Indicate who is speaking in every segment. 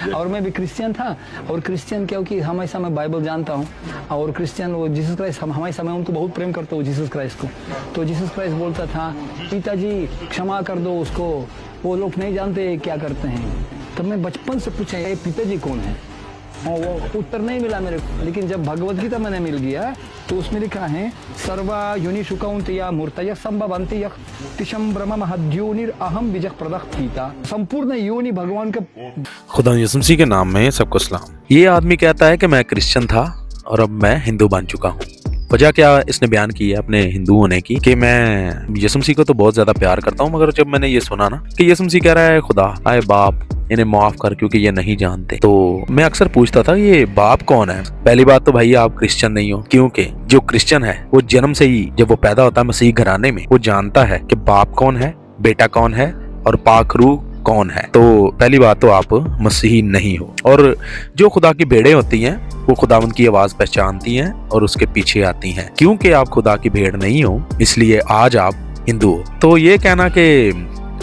Speaker 1: और मैं भी क्रिश्चियन था, और क्रिश्चियन क्योंकि हमेशा मैं बाइबल जानता हूँ, और क्रिश्चियन वो जीसस क्राइस्ट हमेशा मैं उनको बहुत प्रेम करता हूँ जीसस क्राइस्ट को। तो जीसस क्राइस्ट बोलता था, पिताजी क्षमा कर दो उसको, वो लोग नहीं जानते क्या करते हैं। तब मैं बचपन से पूछा ये पिताजी कौन है, और वो उत्तर नहीं मिला मेरे को। लेकिन जब भगवद गीता मैंने मिल गया तो उसमें लिखा है, सर्वा योनि शुकौंतया मूर्तय संभवन्ति यः तिशं ब्रह्म महद्योनिर अहम विजह प्रदः पिता। संपूर्ण योनि भगवान का।
Speaker 2: खुदा यीशु मसीह के नाम में सबको सलाम। ये आदमी कहता है कि मैं क्रिश्चियन था और अब मैं हिंदू बन चुका हूँ। वजह क्या इसने बयान की है अपने हिंदू होने की, कि मैं यीशु मसीह को तो बहुत ज्यादा प्यार करता हूँ, मगर जब मैंने ये सुना ना कि यीशु मसीह कह रहा है खुदा आए बाप इन्हें माफ कर क्योंकि ये नहीं जानते, तो मैं अक्सर पूछता था ये बाप कौन है। पहली बात तो भाई आप क्रिश्चियन नहीं हो, क्योंकि जो क्रिश्चियन है वो जन्म से ही जब वो पैदा होता है मसीह घराने में, वो जानता है कि बाप कौन है, बेटा कौन है और पाक रूह कौन है। तो पहली बात तो आप मसीही नहीं हो। और जो खुदा की भेड़ें होती हैं वो खुदावंद की आवाज पहचानती हैं और उसके पीछे आती हैं। क्योंकि आप खुदा की भेड़ नहीं हो इसलिए आज आप हिंदू हो। तो ये कहना कि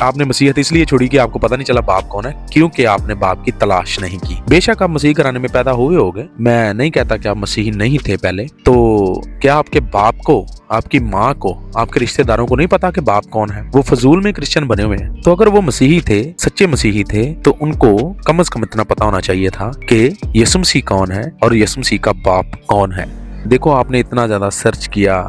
Speaker 2: आपने मसीहत इसलिए छोड़ी कि आपको पता नहीं चला बाप कौन है, क्योंकि आपने बाप की तलाश नहीं की। बेशक आप मसीह घराने में पैदा हुए होगे, मैं नहीं कहता कि आप मसीही नहीं थे पहले, तो क्या आपके बाप को, आपकी माँ को, आपके रिश्तेदारों को नहीं पता कि बाप कौन है? वो फजूल में क्रिश्चियन बने हुए हैं। तो अगर वो मसीही थे, सच्चे मसीही थे, तो उनको कम से कम इतना पता होना चाहिए था कि यीशु मसीह कौन है और यीशु मसीह का बाप कौन है। देखो आपने इतना ज्यादा सर्च किया,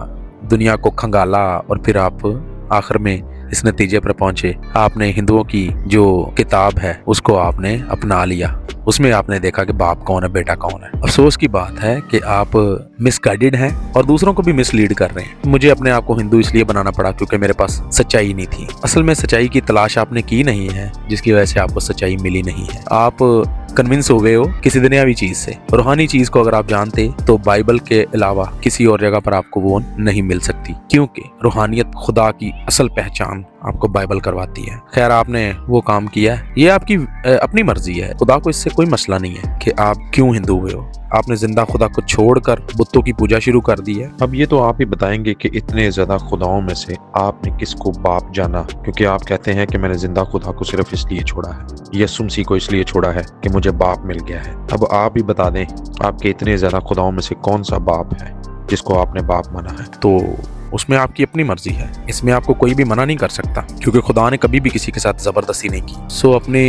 Speaker 2: दुनिया को खंगाला, और फिर आप आखिर में इस नतीजे पर पहुंचे। आपने हिंदुओं की जो किताब है उसको आपने अपना लिया, उसमें आपने देखा कि बाप कौन है, बेटा कौन है। अफसोस की बात है कि आप मिसगाइडेड हैं और दूसरों को भी मिसलीड कर रहे हैं। मुझे अपने आप को हिंदू इसलिए बनाना पड़ा क्योंकि मेरे पास सच्चाई नहीं थी। असल में सच्चाई की तलाश आपने की नहीं है, जिसकी वजह से आपको सच्चाई मिली नहीं है। आप कन्विंस हो गए हो किसी दुनियावी चीज से। रूहानी चीज को अगर आप जानते तो बाइबल के अलावा किसी और जगह पर आपको वो नहीं मिल सकती, क्योंकि रूहानियत खुदा की असल पहचान आपको बाइबल करवाती है। खैर आपने वो काम किया है, ये आपकी अपनी मर्जी है, खुदा को इससे कोई मसला नहीं है कि आप क्यों हिंदू हुए हो। आपने जिंदा खुदा को छोड़कर बुतों की पूजा शुरू कर दी है।
Speaker 3: अब ये तो आप ही बताएंगे कि इतने ज्यादा खुदाओं में से आपने किसको बाप जाना, क्योंकि आप कहते हैं कि मैंने जिंदा खुदा को सिर्फ इसलिए छोड़ा है, यीशु मसीह को इसलिए छोड़ा है कि मुझे बाप मिल गया है। अब आप ही बता दें आपके इतने ज्यादा खुदाओं में से कौन सा बाप है जिसको आपने बाप माना है।
Speaker 2: तो उसमें आपकी अपनी मर्जी है, इसमें आपको कोई भी मना नहीं कर सकता, क्योंकि खुदा ने कभी भी किसी के साथ जबरदस्ती नहीं की। सो अपने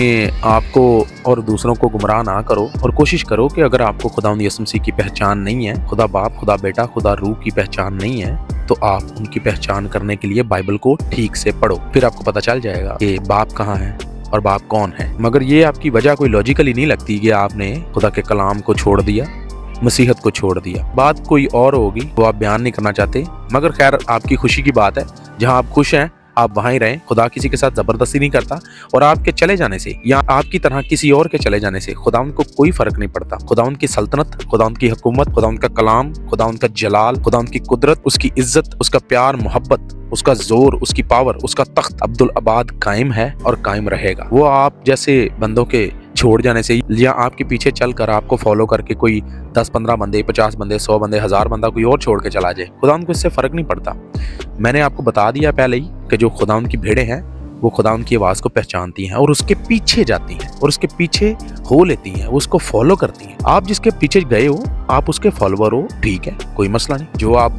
Speaker 2: आप को और दूसरों को गुमराह ना करो और कोशिश करो कि अगर आपको खुदा यीशु मसीह की पहचान नहीं है, खुदा बाप, खुदा बेटा, खुदा रूह की पहचान नहीं है, तो आप उनकी पहचान करने के लिए बाइबल को ठीक से पढ़ो, फिर आपको पता चल जाएगा कि बाप कहाँ है और बाप कौन है। मगर ये आपकी वजह कोई लॉजिकली नहीं लगती कि आपने खुदा के कलाम को छोड़ दिया, मसीहत को छोड़ दिया। बात कोई और होगी, वो आप बयान नहीं करना चाहते, मगर खैर आपकी खुशी की बात है। जहां आप खुश हैं आप वहीं रहें। खुदा किसी के साथ जबरदस्ती नहीं करता, और आपके चले जाने से या आपकी तरह किसी और के चले जाने से खुदावंद को कोई फर्क नहीं पड़ता। खुदावंद की सल्तनत, खुदावंद की हुकूमत, खुदावंद का कलाम, खुदावंद का जलाल, खुदावंद की कुदरत, उसकी इज्जत, उसका प्यार, मोहब्बत, उसका जोर, उसकी पावर, उसका तख्त अब्दुल आबाद कायम है और कायम रहेगा। वो आप जैसे बंदों के छोड़ जाने से या आपके पीछे चलकर आपको फॉलो करके कोई 10-15 बंदे, 50 बंदे, 100 बंदे, 1000 बंदा कोई और छोड़ के चला जाए, खुदावंद को इससे फर्क नहीं पड़ता। मैंने आपको बता दिया पहले ही कि जो खुदावंद की भेड़ें हैं वो खुदावंद की आवाज को पहचानती हैं और उसके पीछे जाती हैं और उसके पीछे हो लेती हैं, वो उसको फॉलो करती हैं। आप जिसके पीछे गए हो आप उसके फॉलोअर हो, ठीक है, कोई मसला नहीं। जो आप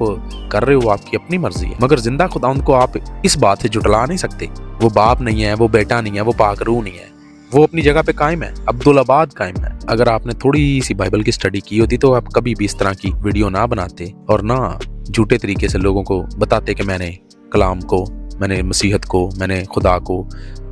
Speaker 2: कर रहे हो आपकी अपनी मर्जी है, मगर जिंदा खुदावंद को आप इस बात से जुटला नहीं सकते। वो बाप नहीं है, वो बेटा नहीं है, वो पाक रूह नहीं है, वो अपनी जगह पे कायम है, अब्दुल आबाद कायम है। अगर आपने थोड़ी सी बाइबल की स्टडी की होती तो आप कभी भी इस तरह की वीडियो ना बनाते और ना झूठे तरीके से लोगों को बताते कि मैंने कलाम को, मैंने मसीहत को, मैंने खुदा को,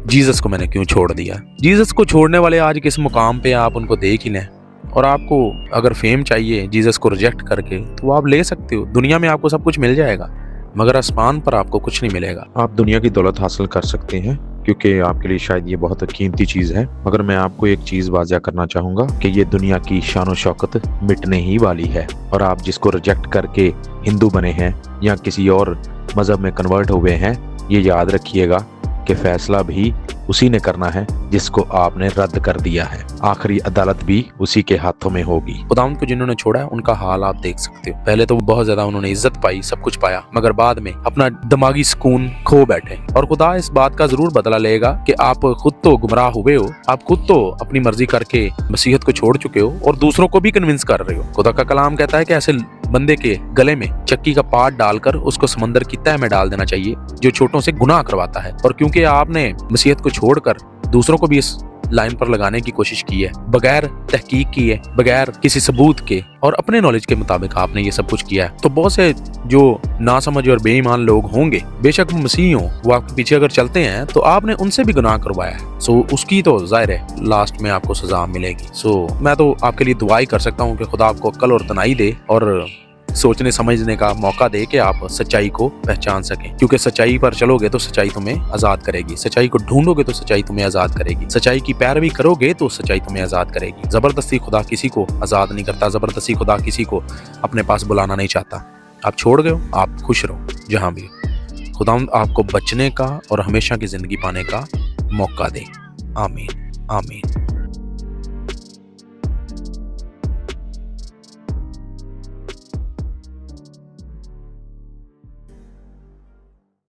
Speaker 2: जीसस को मैंने क्यों छोड़ दिया। जीसस को छोड़ने वाले आज किस मुकाम पे आप उनको देख ही लें। और आपको अगर फेम चाहिए जीसस को रिजेक्ट करके तो आप ले सकते हो, दुनिया में आपको सब कुछ मिल जाएगा, मगर आसमान पर आपको कुछ नहीं मिलेगा।
Speaker 3: आप दुनिया की दौलत हासिल कर सकते हैं क्योंकि आपके लिए शायद ये बहुत कीमती चीज है, मगर मैं आपको एक चीज वाज़ा करना चाहूंगा कि ये दुनिया की शान शौकत मिटने ही वाली है। और आप जिसको रिजेक्ट करके हिंदू बने हैं या किसी और मजहब में कन्वर्ट हुए हैं, ये याद रखिएगा कि फैसला भी उसी ने करना है जिसको आपने रद्द कर दिया है। आखिरी अदालत भी उसी के हाथों में होगी।
Speaker 2: खुदावंद को जिन्होंने छोड़ा है उनका हाल आप देख सकते हो। पहले तो बहुत ज्यादा उन्होंने इज्जत पाई, सब कुछ पाया, मगर बाद में अपना दिमागी सुकून खो बैठे। और खुदा इस बात का जरूर बदला लेगा कि आप खुद तो गुमराह हुए हो, आप खुद तो अपनी मर्जी करके मसीहत को छोड़ चुके हो और दूसरों को भी कन्विंस कर रहे हो। खुदा का कलाम कहता है कि ऐसे बंदे के गले में चक्की का पाट डालकर उसको समंदर की तह में डाल देना चाहिए जो छोटों से गुनाह करवाता है। और क्योंकि आपने मसीहत को छोड़कर दूसरों को भी इस लाइन पर लगाने की कोशिश की है, बगैर तहकीक किए, बगैर किसी सबूत के और अपने नॉलेज के मुताबिक आपने ये सब कुछ किया है, तो बहुत से जो नासमझ और बेईमान लोग होंगे, बेशक वो मसीह हों, वो आपके पीछे अगर चलते हैं तो आपने उनसे भी गुनाह करवाया है। सो उसकी तो जाहिर है लास्ट में आपको सजा मिलेगी। सो मैं तो आपके लिए दुआई कर सकता हूँ कि खुदा आपको अक्ल और तनाई दे और सोचने समझने का मौका दे कि आप सच्चाई को पहचान सकें, क्योंकि सच्चाई पर चलोगे तो सच्चाई तुम्हें आजाद करेगी, सच्चाई को ढूंढोगे तो सच्चाई तुम्हें आजाद करेगी, सच्चाई की पैरवी करोगे तो सच्चाई तुम्हें आजाद करेगी। जबरदस्ती खुदा किसी को आजाद नहीं करता, जबरदस्ती खुदा किसी को अपने पास बुलाना नहीं चाहता। आप छोड़ गए हो, आप खुश रहो जहां भी। खुदा आपको बचने का और हमेशा की जिंदगी पाने का मौका दे। आमीन आमीन।